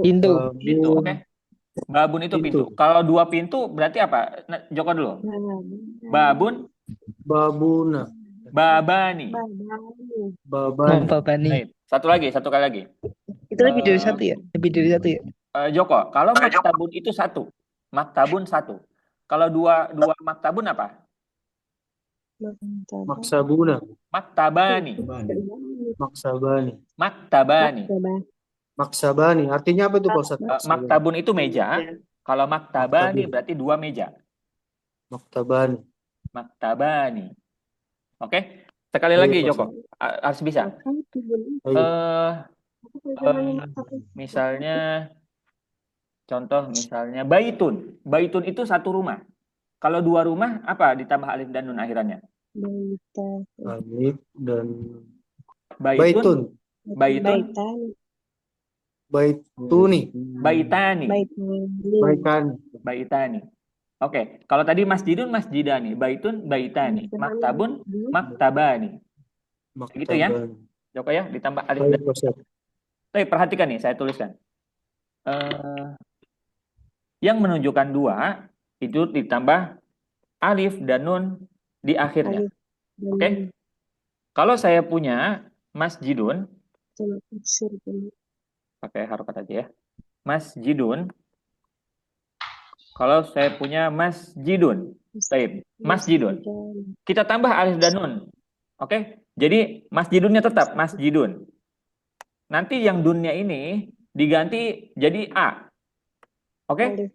Speaker 13: Pintu.
Speaker 2: Oke. Babun itu pintu. Kalau dua pintu berarti apa? Joko dulu. Babun.
Speaker 5: Babuna.
Speaker 2: Babani.
Speaker 13: Babani.
Speaker 2: Satu kali lagi.
Speaker 13: Itu lebih dari satu ya? Lebih dari satu ya?
Speaker 2: Joko, kalau maktabun itu satu. Maktabun satu. Kalau dua maktabun apa?
Speaker 5: Maksabuna.
Speaker 2: Maktabani.
Speaker 5: Maksabani. Artinya apa itu Pak Ustaz?
Speaker 2: Maktabun itu meja. Kalau maktabani berarti dua meja. Maktabani. Oke. Sekali lagi Joko. Harus bisa. Misalnya contoh misalnya baitun. Baitun itu satu rumah. Kalau dua rumah apa ditambah alif dan nun akhirannya?
Speaker 5: Alif dan
Speaker 2: baitun. Baitani. Oke, kalau tadi masjidun masjidani, baitun baitani, maktabun maktabani. Gitu ya. Joko ya, ditambah alif dan nun. Tapi perhatikan nih, saya tuliskan. Yang menunjukkan dua itu ditambah alif dan nun di akhirnya. Oke. Kalau saya punya masjidun pakai harokat aja ya. masjidun, kalau saya punya masjidun, baik, masjidun, kita tambah alif dan nun, oke? Jadi masjidunnya tetap masjidun. Nanti yang dunnya ini diganti jadi a, oke?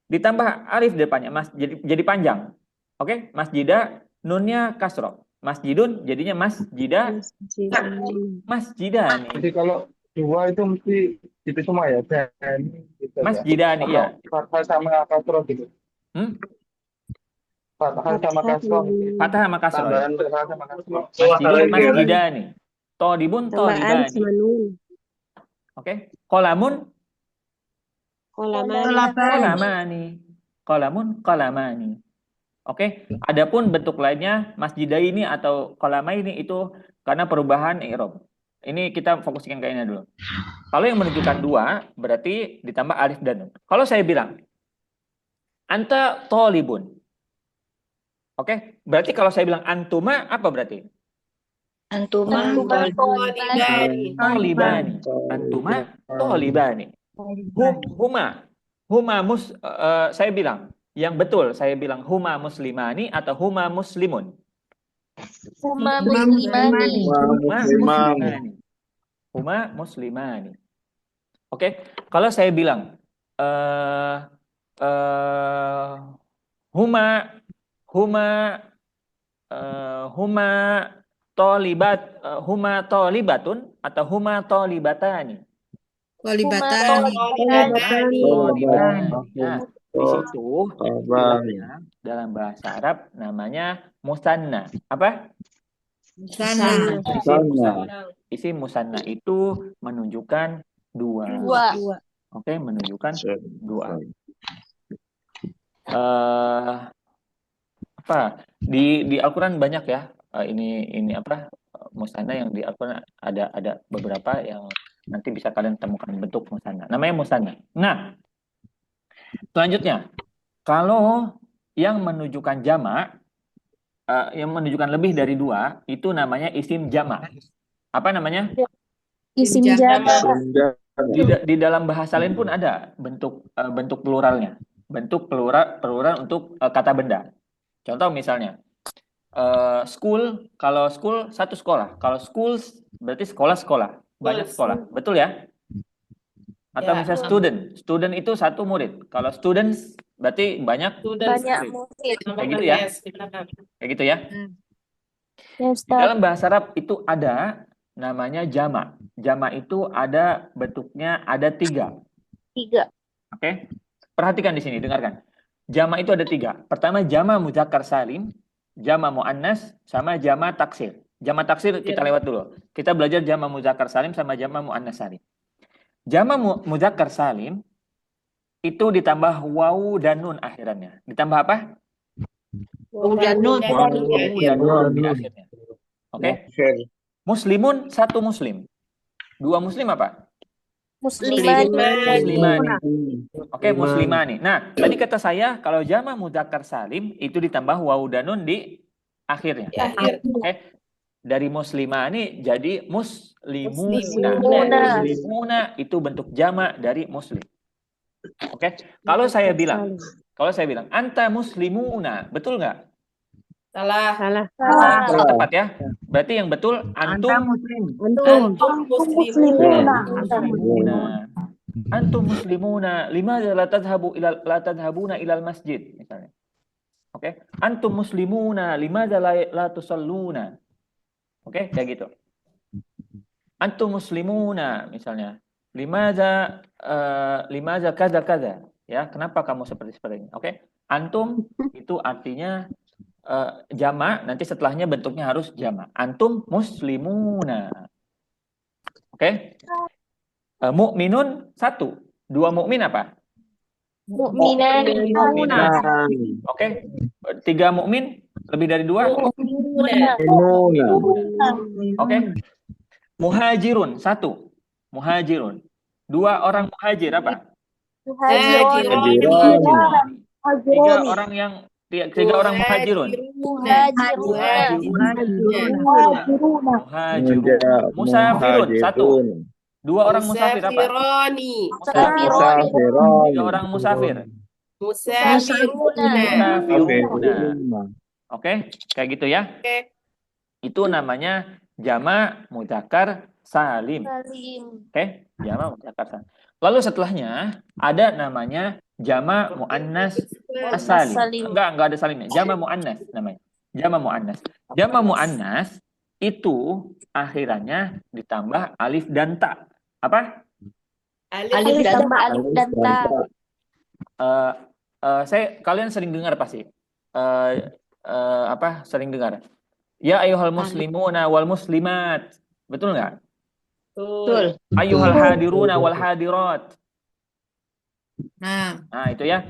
Speaker 2: Ditambah alif depannya, jadi panjang, oke? Masjida, nunnya kasroh, masjidun jadinya masjida, masjidan.
Speaker 14: Jadi kalau dua itu mesti itu semua ya, dan gitu ya.
Speaker 2: Masjidan, iya.
Speaker 14: Fathah sama kasroh gitu. Fathah sama kasroh.
Speaker 2: Fathah sama kasroh.
Speaker 14: Tambahan fathah sama kasroh.
Speaker 2: Masjidun, masjidani. Tolibun,
Speaker 4: Tambahan
Speaker 2: tolibani.
Speaker 4: sama nun.
Speaker 2: Oke. Kolamun,
Speaker 4: Kolamani.
Speaker 2: kolamani. Kolamun, kolamani. Oke. Adapun bentuk lainnya masjidaini atau kolamaini itu karena perubahan i'rab. Ini kita fokuskan ke ini dulu. Kalau yang menunjukkan dua berarti ditambah alif dan nun. Kalau saya bilang anta tolibun. Oke, berarti kalau saya bilang antuma apa berarti?
Speaker 1: Antuma tolibani.
Speaker 2: Tolibani. Antuma tolibani. Saya bilang yang betul, saya bilang huma muslimani atau huma muslimun.
Speaker 10: Huma muslimani.
Speaker 2: Huma muslimani. Oke, kalau saya bilang huma tolibatun atau huma tolibatani.
Speaker 1: Tolibatani.
Speaker 2: Nah, di situ dalam bahasa Arab namanya musanna. Apa?
Speaker 1: Musanna.
Speaker 2: Isim musanna itu menunjukkan dua. Oke, menunjukkan dua. Apa? Di Al-Qur'an banyak ya. Ini apa? Musanna yang di Al-Qur'an ada beberapa yang nanti bisa kalian temukan bentuk musanna. Namanya musanna. Nah, selanjutnya, kalau yang menunjukkan jamak, yang menunjukkan lebih dari dua, itu namanya isim jamak. Apa namanya?
Speaker 10: Isim jamak.
Speaker 2: Di dalam bahasa lain pun ada bentuk pluralnya. Bentuk plural untuk kata benda. Contoh misalnya, school, kalau school satu sekolah. Kalau schools berarti sekolah-sekolah. Banyak sekolah. Betul ya? Atau misalnya student itu satu murid. Kalau students berarti banyak
Speaker 10: murid.
Speaker 2: Kayak gitu ya? Kayak gitu ya? Di dalam bahasa Arab itu ada namanya jamak. Jamak itu ada bentuknya ada tiga. Oke? Perhatikan di sini, dengarkan. Jamak itu ada tiga. Pertama jamak mudzakkar salim, jamak muannas, sama jamak taksir. Jamak taksir kita lewat dulu. Kita belajar jamak mudzakkar salim sama jamak muannas salim. Jamak mudzakkar salim itu ditambah wawu dan nun akhirannya. Ditambah apa?
Speaker 1: Wawu dan nun.
Speaker 2: Wawu dan nun di akhirnya. Oke? Muslimun satu muslim. Dua muslim apa? Muslimani. Oke, muslimani. Nah, tadi kata saya kalau jamak mudzakkar salim itu ditambah wawu dan nun di akhirnya. Oke. Dari muslimani jadi muslimuna. Muslimuna itu bentuk jamak dari muslim. Oke. Kalau saya bilang anta muslimuna, betul nggak?
Speaker 1: Salah.
Speaker 2: Kurang tepat ya. Berarti yang betul antum muslimuna. Antum muslimuna. Limadza la tadhhabuna ilal masjid misalnya. Oke. Antum muslimuna. Limadza la tusalluna. Oke, kayak gitu. Antum muslimuna misalnya. Limadza kaza. Ya, kenapa kamu seperti ini? Oke. Antum itu artinya jamak, nanti setelahnya bentuknya harus jamak. Antum muslimuna. Oke. Mukminun satu. Dua mukmin apa?
Speaker 10: Mukminani.
Speaker 2: Oke. Tiga mukmin lebih dari dua? Oke. Muhajirun satu. Muhajirun. Dua orang muhajir apa? Tiga orang muhajirun. Muhajirun. Musafirun satu. Dua orang musafir apa?
Speaker 1: Musafironi.
Speaker 2: Tiga orang musafir.
Speaker 1: Musafiruna.
Speaker 2: Musafiruna. Oke, kayak gitu ya.
Speaker 1: Oke.
Speaker 2: Itu namanya jama' mudzakkar salim. Oke, jama' mudzakkar salim. Lalu setelahnya ada namanya jama' muannas as-salim. Enggak ada salimnya. Jama' muannas namanya. Jama' muannas. Jama' muannas itu akhirannya ditambah alif dan ta. Apa?
Speaker 10: Alif dan ta.
Speaker 2: Kalian sering dengar pasti. Sering dengar. Ya ayyuhal muslimuna wal muslimat. Betul nggak?
Speaker 1: Betul.
Speaker 2: Ayyuhal hadiruna wal hadirat.
Speaker 1: Nah,
Speaker 2: itu ya.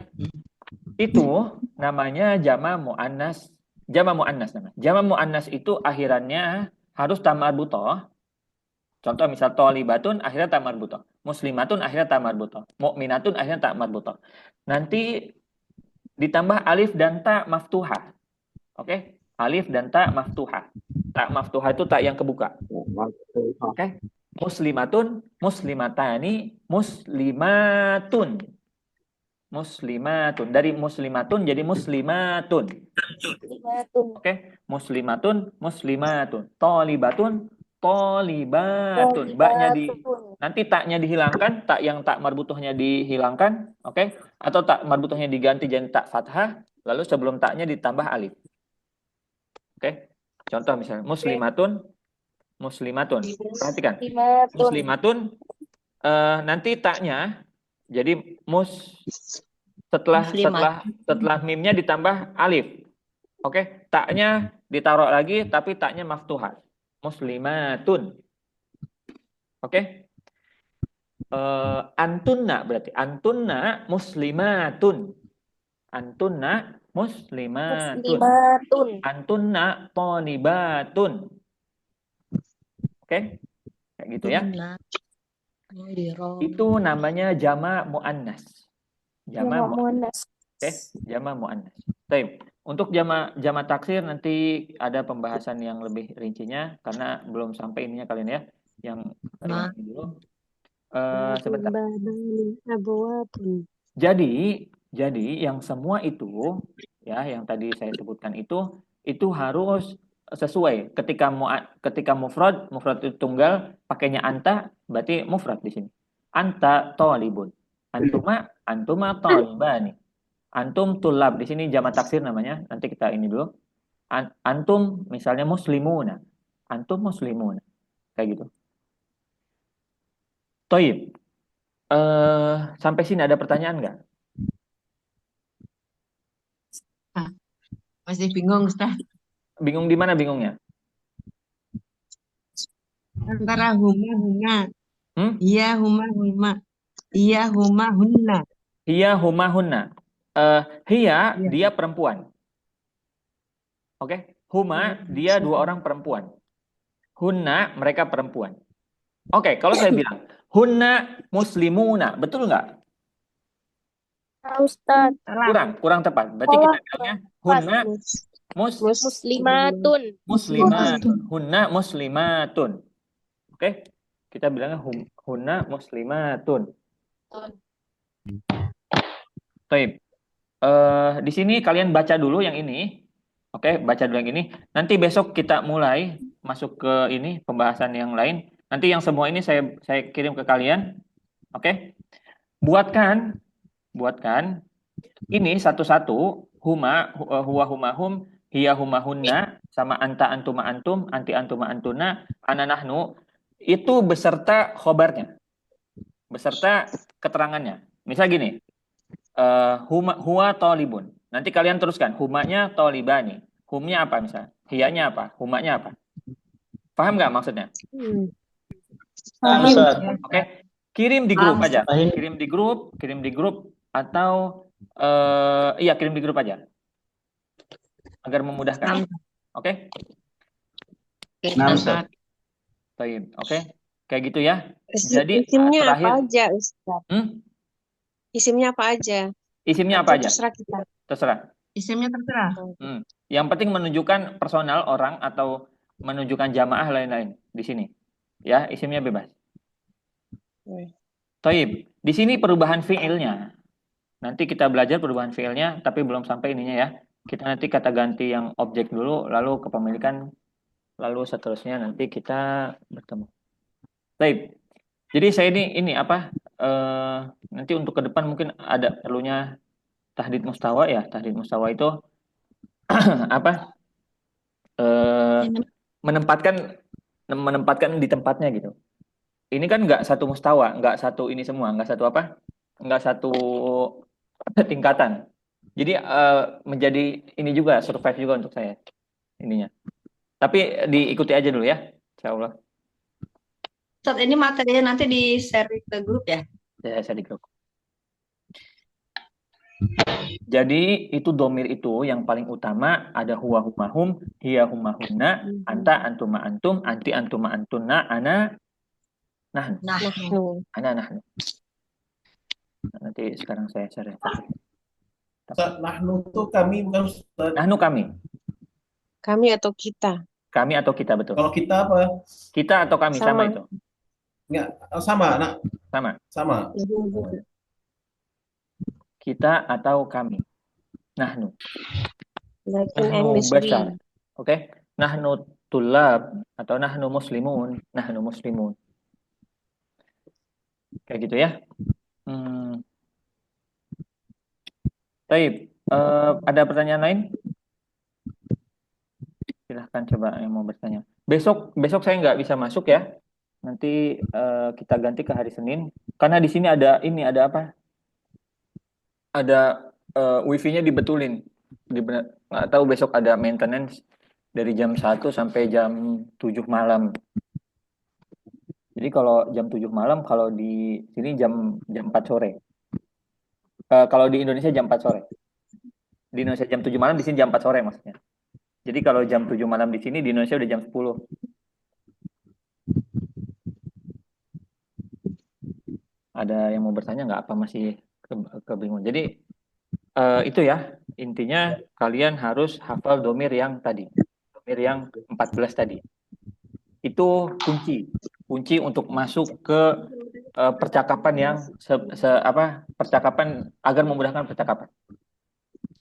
Speaker 2: Itu namanya jama' muannas. Jama' muannas namanya. Jama' muannas itu akhirannya harus ta marbuthah. Contoh misal tholibatun akhirnya ta marbuthah. Muslimatun akhirnya ta marbuthah. Mukminatun akhirnya ta marbuthah. Nanti ditambah alif dan ta maftuhah. Oke? Alif dan ta maftuhah. Ta maftuhah itu ta yang kebuka. Oke? Muslimatun, muslimatani, muslimatun. Muslimatun. Dari muslimatun jadi muslimatun. Oke? Muslimatun, muslimatun. Tolibatun, tolibatun. Nanti taknya dihilangkan, tak yang tak marbutuhnya dihilangkan, oke? Atau tak marbutuhnya diganti jadi tak fathah, lalu sebelum taknya ditambah alif. Oke? Contoh misalnya muslimatun, muslimatun. Perhatikan. Muslimatun nanti taknya jadi setelah mimnya ditambah alif. Oke? Taknya ditaruh lagi tapi taknya maftuhah. Muslimatun. Oke? Antunna berarti antunna muslimatun. Antunna muslimatun. Antunna tholibatun. Oke? Kayak gitu ya. Itu namanya jama' muannas. Jama' muannas. Oke, jama' muannas. Baik. Untuk jama' taksir nanti ada pembahasan yang lebih rincinya karena belum sampai ininya kalian ya. Yang ini dulu. Sebentar. Jadi yang semua itu ya yang tadi saya sebutkan itu harus sesuai. Ketika mufrad itu tunggal pakainya anta berarti mufrad di sini. Anta thalibun. Antuma thalibani. Antum tulab di sini jama' taksir namanya. Nanti kita ini dulu. Antum misalnya muslimuna. Antum muslimuna. Kayak gitu. Toib. Sampai sini ada pertanyaan nggak?
Speaker 15: Masih bingung, Ustaz.
Speaker 2: Bingung di mana bingungnya?
Speaker 15: Antara huma. Iya huma. Iya huma hunna.
Speaker 2: Hiya huma hunna. Hiya dia perempuan. Oke? Huma dia dua orang perempuan. Hunna mereka perempuan. Oke, kalau saya bilang hunna muslimuna, betul nggak?
Speaker 10: Ustaz.
Speaker 2: Kurang tepat. Berarti kita bilangnya hunna muslimatun. Hunna muslimatun. Oke? Kita bilangnya hunna muslimatun. Baik. Di sini kalian baca dulu yang ini. Oke, baca dulu yang ini. Nanti besok kita mulai masuk ke ini pembahasan yang lain. Nanti yang semua ini saya kirim ke kalian. Oke? Buatkan ini satu-satu huma huwa huma hum hiya huma hunna sama anta antuma antum anti antuma antuna ana nahnu itu beserta khobarnya. Beserta keterangannya. Misal gini. Huwa tolibun. Nanti kalian teruskan. Humanya tolibani. Humnya apa misalnya? Hiyanya apa? Humanya apa? Paham nggak maksudnya? Oke. Kirim di grup aja. Kirim di grup atau kirim di grup aja. Agar memudahkan. Oke? Oke. Kayak gitu ya. Jadi
Speaker 4: isimnya
Speaker 2: terakhir,
Speaker 4: apa aja, Ustaz? Isimnya apa aja?
Speaker 2: Isimnya apa aja?
Speaker 4: Terserah kita.
Speaker 2: Terserah.
Speaker 15: Isimnya terserah.
Speaker 2: Yang penting menunjukkan personal orang atau menunjukkan jamaah lain-lain di sini. Ya, isimnya bebas. Taib. Di sini perubahan fiilnya. Nanti kita belajar perubahan fiilnya, tapi belum sampai ininya ya. Kita nanti kata ganti yang objek dulu, lalu kepemilikan, lalu seterusnya nanti kita bertemu. Taib. Jadi saya ini apa? Nanti untuk ke depan mungkin ada perlunya tahdid mustawa ya. Tahdid mustawa itu apa? Menempatkan di tempatnya gitu. Ini kan nggak satu mustawa, nggak satu ini semua, nggak satu apa? Nggak satu tingkatan. Jadi menjadi ini juga survive juga untuk saya ininya. Tapi diikuti aja dulu ya, insya Allah.
Speaker 12: Ustaz, ini materinya nanti di-share ke grup ya?
Speaker 2: Ya, saya di grup. Jadi itu domir itu yang paling utama ada huwa humahum, hiya humahunna, anta antuma antum, anti antuma antunna, ana nahnu. Ana nahnu. Nanti sekarang saya share.
Speaker 7: Ustaz, nahnu tuh kami bukan Ustaz.
Speaker 2: Nahnu kami.
Speaker 4: Kami atau kita?
Speaker 2: Kami atau kita, betul.
Speaker 7: Kalau kita apa?
Speaker 2: Kita atau kami sama itu.
Speaker 7: Enggak, sama, nak. Sama.
Speaker 2: Kita atau kami. Nahnu.
Speaker 4: Like in
Speaker 2: Nahnu
Speaker 4: English.
Speaker 2: bashar. Oke. Nahnu tulab atau nahnu muslimun. Nahnu muslimun. Kayak gitu ya. Baik. Ada pertanyaan lain? Silahkan coba yang mau bertanya. Besok saya nggak bisa masuk ya. Nanti kita ganti ke hari Senin. Karena di sini ada apa? Ada wifi-nya dibetulin. Nggak tahu besok ada maintenance dari jam 1 sampai jam 7 malam. Jadi kalau jam 7 malam, kalau di sini jam 4 sore. Kalau di Indonesia jam 4 sore. Di Indonesia jam 7 malam, di sini jam 4 sore maksudnya. Jadi kalau jam 7 malam di sini, di Indonesia udah jam 10. Ada yang mau bertanya nggak? Apa masih kebingungan? Jadi itu ya, intinya kalian harus hafal domir yang tadi. Domir yang 14 tadi. Itu kunci untuk masuk ke percakapan yang percakapan agar memudahkan percakapan.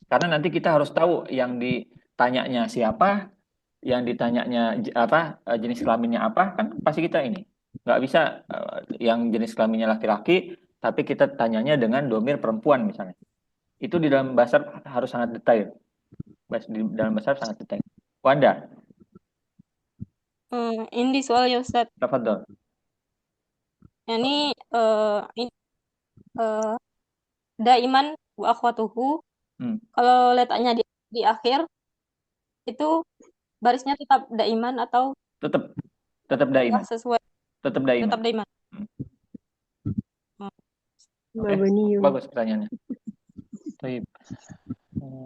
Speaker 2: Karena nanti kita harus tahu yang ditanyanya siapa, yang ditanyanya jenis kelaminnya apa, kan pasti kita ini. Nggak bisa yang jenis kelaminnya laki-laki, tapi kita tanyanya dengan domir perempuan misalnya. Itu di dalam bahasa harus sangat detail. Di dalam bahasa sangat detail. Wanda.
Speaker 16: Ini soal ya Ustaz.
Speaker 2: Tafadhol.
Speaker 16: Yani daiman wa akhwatuhu. Kalau letaknya di akhir itu barisnya tetap daiman atau
Speaker 2: tetap daiman.
Speaker 16: Sesuai.
Speaker 2: Tetap daiman.
Speaker 16: Tetap daiman.
Speaker 2: Okay. Bagus pertanyaannya. Baik.